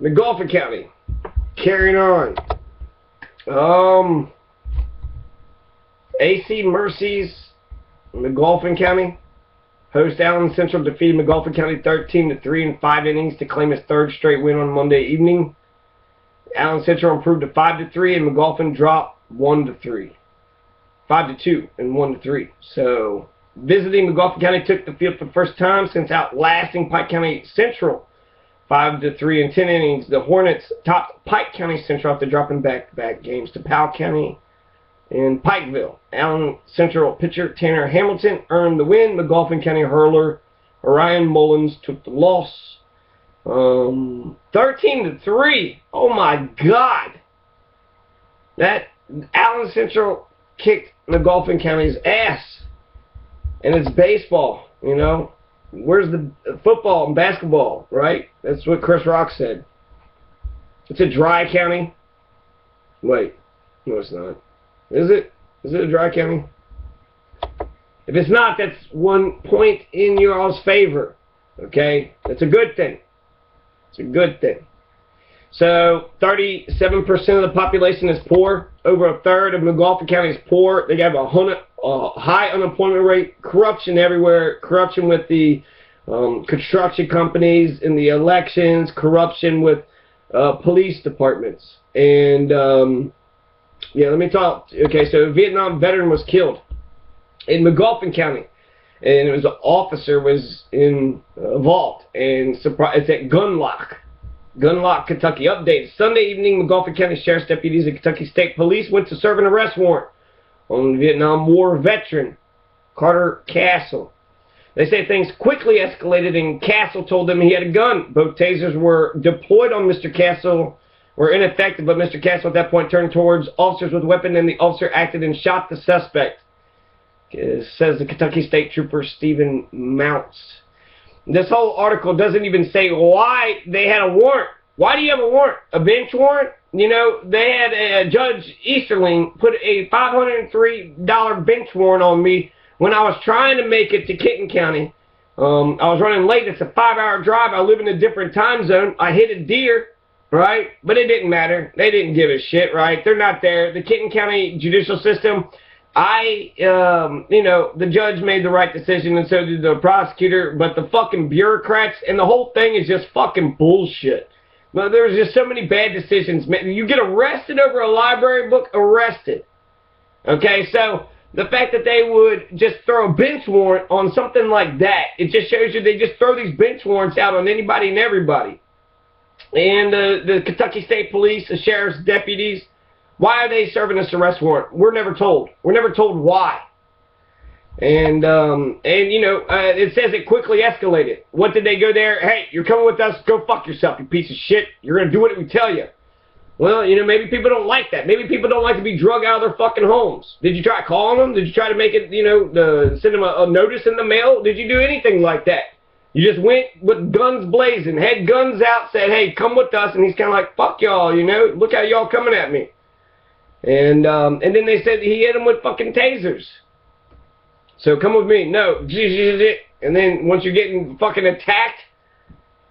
Magoffin County. Carrying on. AC Mercy's Magoffin County. Host Allen Central defeated Magoffin County 13-3 in 5 innings to claim his 3rd straight win on Monday evening. Allen Central improved to 5-3 and Magoffin dropped 1-3. 5-2 and 1-3. So, visiting Magoffin County took the field for the first time since outlasting Pike County Central 5-3 in 10 innings. The Hornets topped Pike County Central after dropping back-to-back games to Powell County and Pikeville. Allen Central pitcher Tanner Hamilton earned the win. Magoffin County hurler Orion Mullins took the loss. 13-3. Oh my God! That Allen Central kicked Magoffin County's ass, and it's baseball. You know, where's the football and basketball? Right? That's what Chris Rock said. It's a dry county. Wait, no, it's not. Is it? Is it a dry county? If it's not, that's 1 point in your all's favor. Okay? That's a good thing. It's a good thing. So, 37% of the population is poor. Over a third of Magoffin County is poor. They have a high unemployment rate. Corruption everywhere. Corruption with the construction companies in the elections. Corruption with police departments. And, yeah, let me talk. Okay, so a Vietnam veteran was killed in Magoffin County. And it was an officer was involved. And it's at Gunlock, Kentucky. Update. Sunday evening, Magoffin County Sheriff's deputies and Kentucky State Police went to serve an arrest warrant on the Vietnam War veteran, Carter Castle. They say things quickly escalated and Castle told them he had a gun. Both tasers were deployed on Mr. Castle, were ineffective, but Mr. Castle at that point turned towards officers with a weapon and the officer acted and shot the suspect. It says the Kentucky State Trooper Stephen Mounts. This whole article doesn't even say why they had a warrant. Why do you have a warrant? A bench warrant? You know, they had Judge Easterling put a $503 bench warrant on me when I was trying to make it to Kenton County. I was running late. It's a 5-hour drive. I live in a different time zone. I hit a deer, right? But it didn't matter. They didn't give a shit, right? They're not there. The Kenton County judicial system, the judge made the right decision and so did the prosecutor, but the fucking bureaucrats and the whole thing is just fucking bullshit. But there's just so many bad decisions. You get arrested over a library book, arrested. Okay, so the fact that they would just throw a bench warrant on something like that, it just shows you they just throw these bench warrants out on anybody and everybody. And the Kentucky State Police, the sheriff's deputies, why are they serving this arrest warrant? We're never told. We're never told why. And it says it quickly escalated. What did they go there? Hey, you're coming with us. Go fuck yourself, you piece of shit. You're going to do what we tell you. Well, maybe people don't like that. Maybe people don't like to be drug out of their fucking homes. Did you try calling them? Did you try to make it, send them a notice in the mail? Did you do anything like that? You just went with guns blazing, had guns out, said, hey, come with us. And he's kind of like, fuck y'all, look how y'all coming at me. And then they said he hit him with fucking tasers. So come with me. No. And then once you're getting fucking attacked,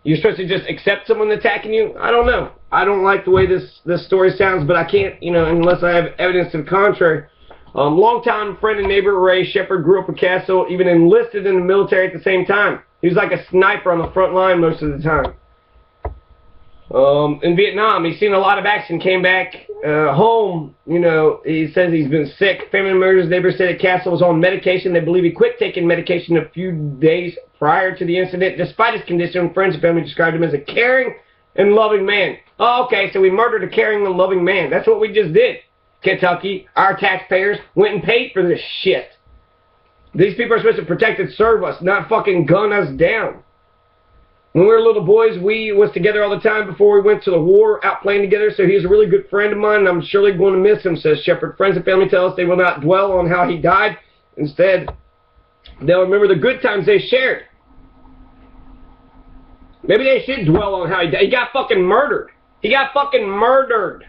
you're supposed to just accept someone attacking you? I don't know. I don't like the way this story sounds, but I can't, unless I have evidence to the contrary. Longtime friend and neighbor Ray Shepard grew up in Castle, even enlisted in the military at the same time. He was like a sniper on the front line most of the time. In Vietnam, he's seen a lot of action, came back home, he says he's been sick. Family members, neighbors say that Castle was on medication. They believe he quit taking medication a few days prior to the incident. Despite his condition, friends and family described him as a caring and loving man. Oh, okay, so we murdered a caring and loving man. That's what we just did. Kentucky, our taxpayers went and paid for this shit. These people are supposed to protect and serve us, not fucking gun us down. When we were little boys, we was together all the time before we went to the war, out playing together, so he's a really good friend of mine, and I'm surely going to miss him, says Shepard. Friends and family tell us they will not dwell on how he died. Instead, they'll remember the good times they shared. Maybe they should dwell on how he died. He got fucking murdered. He got fucking murdered.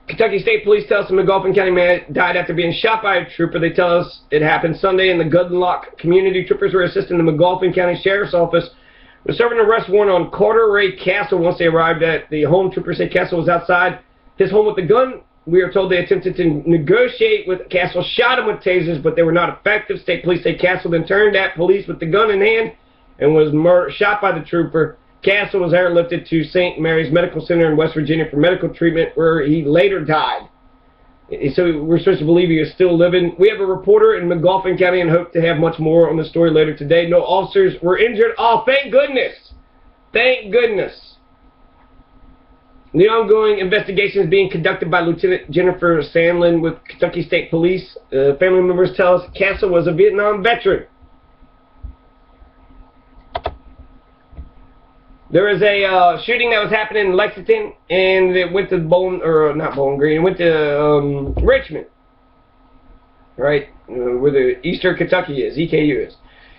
Kentucky State Police tell us a Magoffin County man died after being shot by a trooper. They tell us it happened Sunday in the Gunlock community. Troopers were assisting the Magoffin County Sheriff's Office was serving an arrest warrant on Carter Ray Castle once they arrived at the home. Troopers say Castle was outside his home with a gun. We are told they attempted to negotiate with Castle, shot him with tasers, but they were not effective. State police say Castle then turned at police with the gun in hand and was shot by the trooper. Castle was airlifted to St. Mary's Medical Center in West Virginia for medical treatment, where he later died. So we're supposed to believe he is still living. We have a reporter in Magoffin County and hope to have much more on the story later today. No officers were injured. Oh, thank goodness. Thank goodness. The ongoing investigation is being conducted by Lieutenant Jennifer Sandlin with Kentucky State Police. Family members tell us Castle was a Vietnam veteran. There was a shooting that was happening in Lexington, and it went to not Bowling Green, it went to Richmond, right, where the Eastern Kentucky is, EKU is.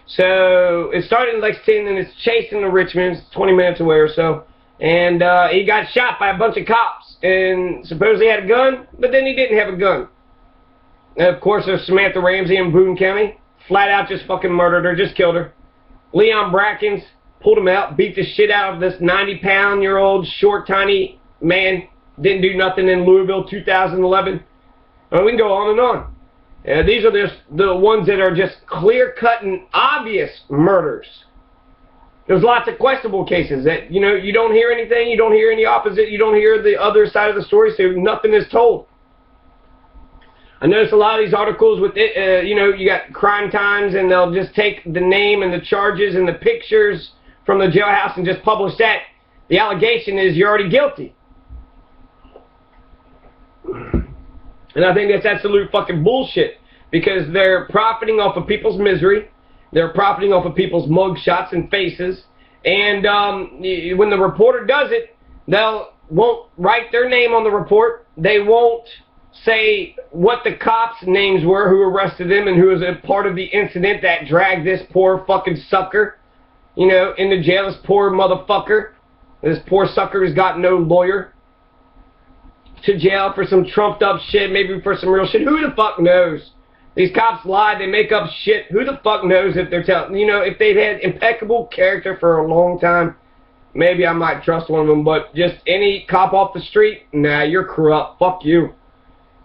So it started in Lexington, and it's chasing to Richmond. It's 20 minutes away or so. And he got shot by a bunch of cops, and supposedly had a gun, but then he didn't have a gun. And of course, there's Samantha Ramsey in Boone County, flat out just fucking murdered her, just killed her. Leon Brackens pulled him out, beat the shit out of this 90-pound-year-old, short, tiny man, didn't do nothing in Louisville, 2011. And we can go on and on. These are just the ones that are just clear-cut and obvious murders. There's lots of questionable cases that, you don't hear anything, you don't hear any opposite, you don't hear the other side of the story, so nothing is told. I notice a lot of these articles with it, you got Crime Times, and they'll just take the name and the charges and the pictures from the jailhouse and just publish that. The allegation is you're already guilty. And I think that's absolute fucking bullshit, because they're profiting off of people's misery. They're profiting off of people's mug shots and faces. And when the reporter does it, won't write their name on the report. They won't say what the cops' names were who arrested them and who was a part of the incident that dragged this poor fucking sucker, into jail. This poor motherfucker. This poor sucker who's got no lawyer. To jail for some trumped up shit, maybe for some real shit. Who the fuck knows? These cops lie, they make up shit. Who the fuck knows if they're telling, if they've had impeccable character for a long time, maybe I might trust one of them, but just any cop off the street, nah, you're corrupt. Fuck you.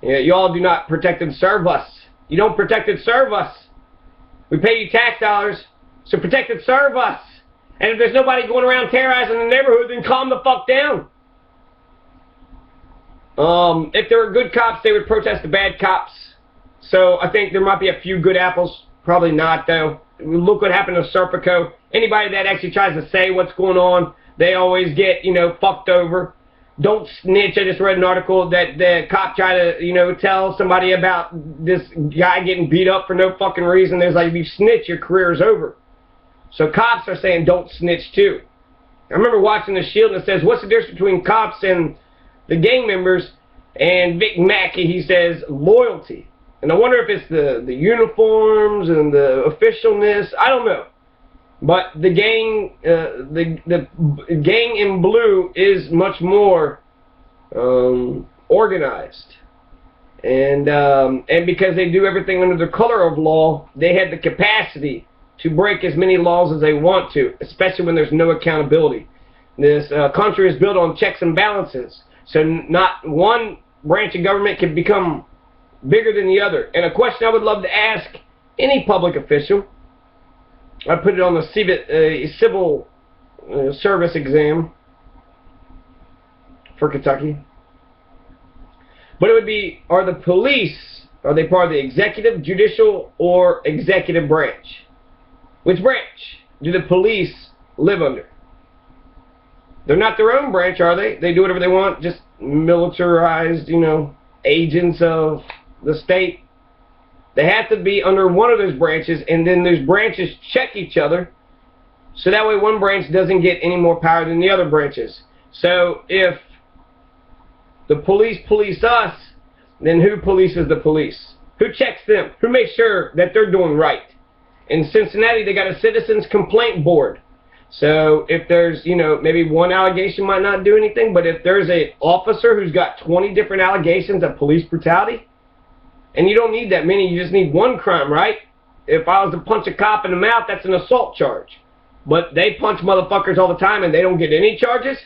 Yeah, y'all do not protect and serve us. You don't protect and serve us. We pay you tax dollars, so protect and serve us. And if there's nobody going around terrorizing the neighborhood, then calm the fuck down. If there were good cops, they would protest the bad cops. So I think there might be a few good apples. Probably not, though. Look what happened to Serpico. Anybody that actually tries to say what's going on, they always get, fucked over. Don't snitch. I just read an article that the cop tried to, tell somebody about this guy getting beat up for no fucking reason. There's like, if you snitch, your career is over. So cops are saying don't snitch, too. I remember watching The Shield, and it says, what's the difference between cops and the gang members? And Vic Mackey, he says, loyalty. And I wonder if it's the uniforms and the officialness. I don't know. But the gang, the gang in blue is much more organized. And because they do everything under the color of law, they have the capacity to break as many laws as they want to, especially when there's no accountability. This country is built on checks and balances. So not one branch of government can become bigger than the other. And a question I would love to ask any public official, I put it on the civil service exam for Kentucky, but it would be, are the police, are they part of the executive, judicial, or executive branch? Which branch do the police live under? They're not their own branch, are they? They do whatever they want, just militarized, agents of the state. They have to be under one of those branches, and then those branches check each other, so that way one branch doesn't get any more power than the other branches. So if the police police us, then who polices the police? Who checks them? Who makes sure that they're doing right? In Cincinnati, they got a citizens complaint board. So if there's, maybe one allegation might not do anything, but if there's an officer who's got 20 different allegations of police brutality, and you don't need that many, you just need one crime, right? If I was to punch a cop in the mouth, that's an assault charge. but they punch motherfuckers all the time and they don't get any charges.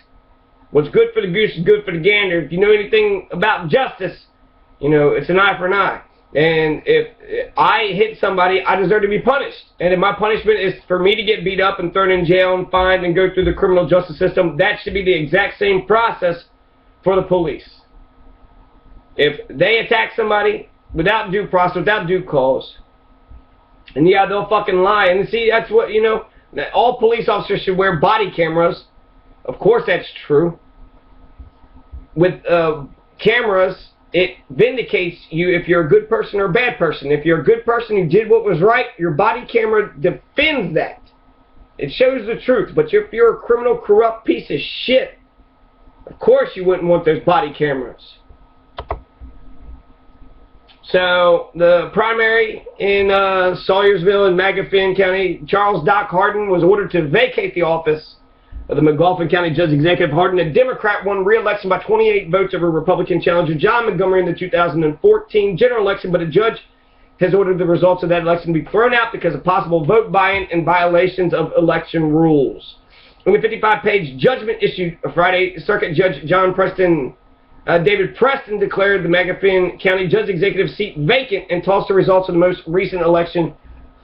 What's good for the goose is good for the gander. If you know anything about justice, you know, it's an eye for an eye. And if I hit somebody, I deserve to be punished. And if my punishment is for me to get beat up and thrown in jail and fined and go through the criminal justice system, that should be the exact same process for the police. If they attack somebody without due process, without due cause, and yeah, they'll fucking lie. And see, that's what, you know, all police officers should wear body cameras. Of course that's true. With cameras, it vindicates you if you're a good person or a bad person. If you're a good person who did what was right, your body camera defends that. It shows the truth. But if you're a criminal, corrupt piece of shit, of course you wouldn't want those body cameras. So, the primary in Salyersville in Magoffin County, Charles Doc Hardin was ordered to vacate the office of the Magoffin County Judge Executive. Hardin, a Democrat, won re-election by 28 votes over Republican challenger John Montgomery in the 2014 general election, but a judge has ordered the results of that election to be thrown out because of possible vote buying and violations of election rules. In the 55-page judgment issued Friday, Circuit Judge David Preston declared the Magoffin County Judge Executive seat vacant and tossed the results of the most recent election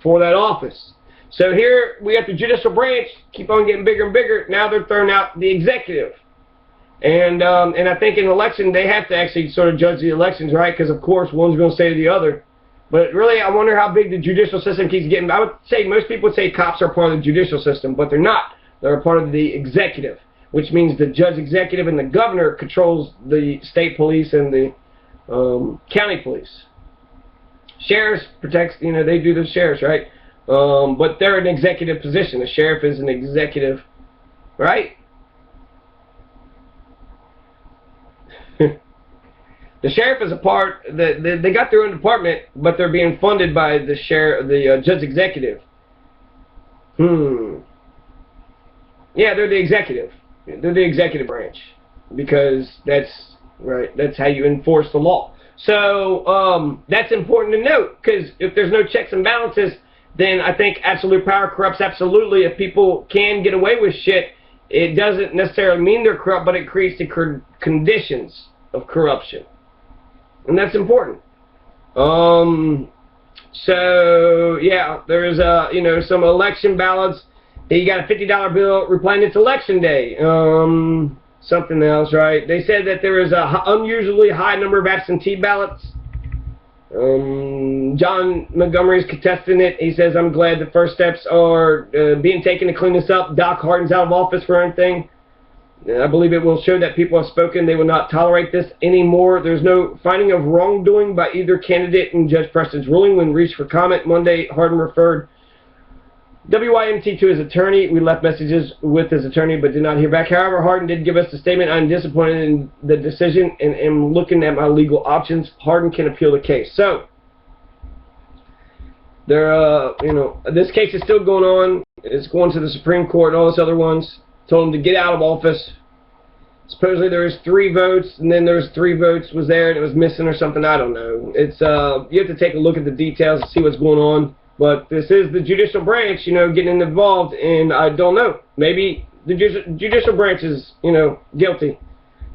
for that office. So here we have the judicial branch keep on getting bigger and bigger. Now they're throwing out the executive. And I think in an election they have to actually sort of judge the elections, right? Because of course one's going to say to the other. But really I wonder how big the judicial system keeps getting. I would say most people would say cops are part of the judicial system, but they're not. They're a part of the executive, which means the judge executive and the governor controls the state police and the county police. Sheriffs protects, you know, they do the sheriffs, right? But they're an executive position. The sheriff is an executive, right? The sheriff is a part, they got their own department, but they're being funded by the judge executive. Yeah, they're the executive. They're the executive branch because that's right. That's how you enforce the law. So that's important to note, because if there's no checks and balances, then I think absolute power corrupts absolutely. If people can get away with shit, it doesn't necessarily mean they're corrupt, but it creates the conditions of corruption, and that's important. So yeah, there's you know, some election ballots. You got a $50 bill replying it's election day. Something else, right? They said that there is a unusually high number of absentee ballots. John Montgomery is contesting it. He says, I'm glad the first steps are being taken to clean this up. Doc Hardin's out of office for anything. I believe it will show that people have spoken. They will not tolerate this anymore. There's no finding of wrongdoing by either candidate in Judge Preston's ruling. When reached for comment Monday, Hardin referred WYMT to his attorney. We left messages with his attorney but did not hear back. However, Hardin did give us a statement. I'm disappointed in the decision and am looking at my legal options. Hardin can appeal the case. So, there, you know, this case is still going on. It's going to the Supreme Court and all those other ones. Told him to get out of office. Supposedly there was 3 votes, and then there was 3 votes was there and it was missing or something. I don't know. It's you have to take a look at the details and see what's going on. But this is the judicial branch, you know, getting involved, and I don't know. Maybe the judicial branch is, you know, guilty.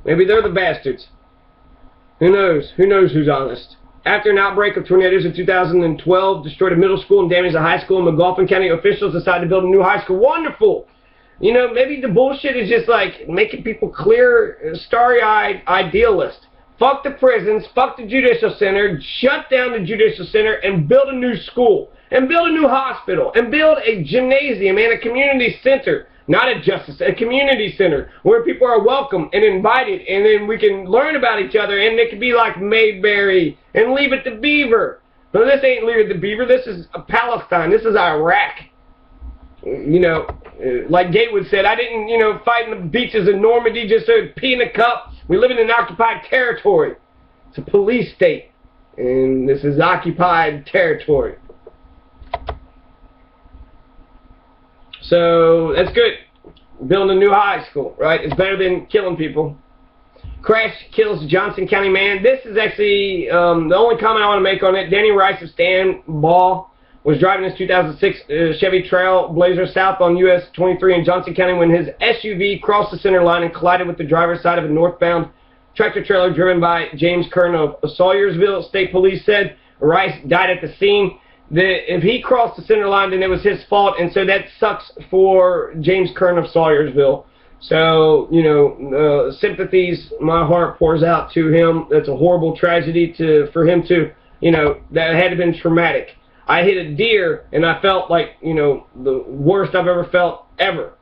Maybe they're the bastards. Who knows? Who knows who's honest? After an outbreak of tornadoes in 2012 destroyed a middle school and damaged a high school in Magoffin County, officials decided to build a new high school. Wonderful! You know, maybe the bullshit is just like making people clear, starry-eyed idealists. Fuck the prisons, fuck the judicial center, shut down the judicial center, and build a new school, and build a new hospital, and build a gymnasium and a community center. Not a justice, a community center, where people are welcome and invited, and then we can learn about each other, and it could be like Mayberry and Leave It to Beaver. But this ain't Leave It to Beaver, this is Palestine, this is Iraq. You know, like Gatewood said, I didn't, you know, fight in the beaches of Normandy just to pee in a cup. We live in an occupied territory. It's a police state, and this is occupied territory. So, that's good. Building a new high school, right? It's better than killing people. Crash kills Johnson County man. This is actually the only comment I want to make on it. Danny Rice of Stan Ball was driving his 2006 Chevy Trailblazer south on US 23 in Johnson County when his SUV crossed the center line and collided with the driver's side of a northbound tractor-trailer driven by James Kern of Salyersville. State police said Rice died at the scene. If he crossed the center line, then it was his fault, and so that sucks for James Kern of Salyersville. So, you know, sympathies, my heart pours out to him. That's a horrible tragedy for him to, you know, that had to have been traumatic. I hit a deer, and I felt like, you know, the worst I've ever felt, ever.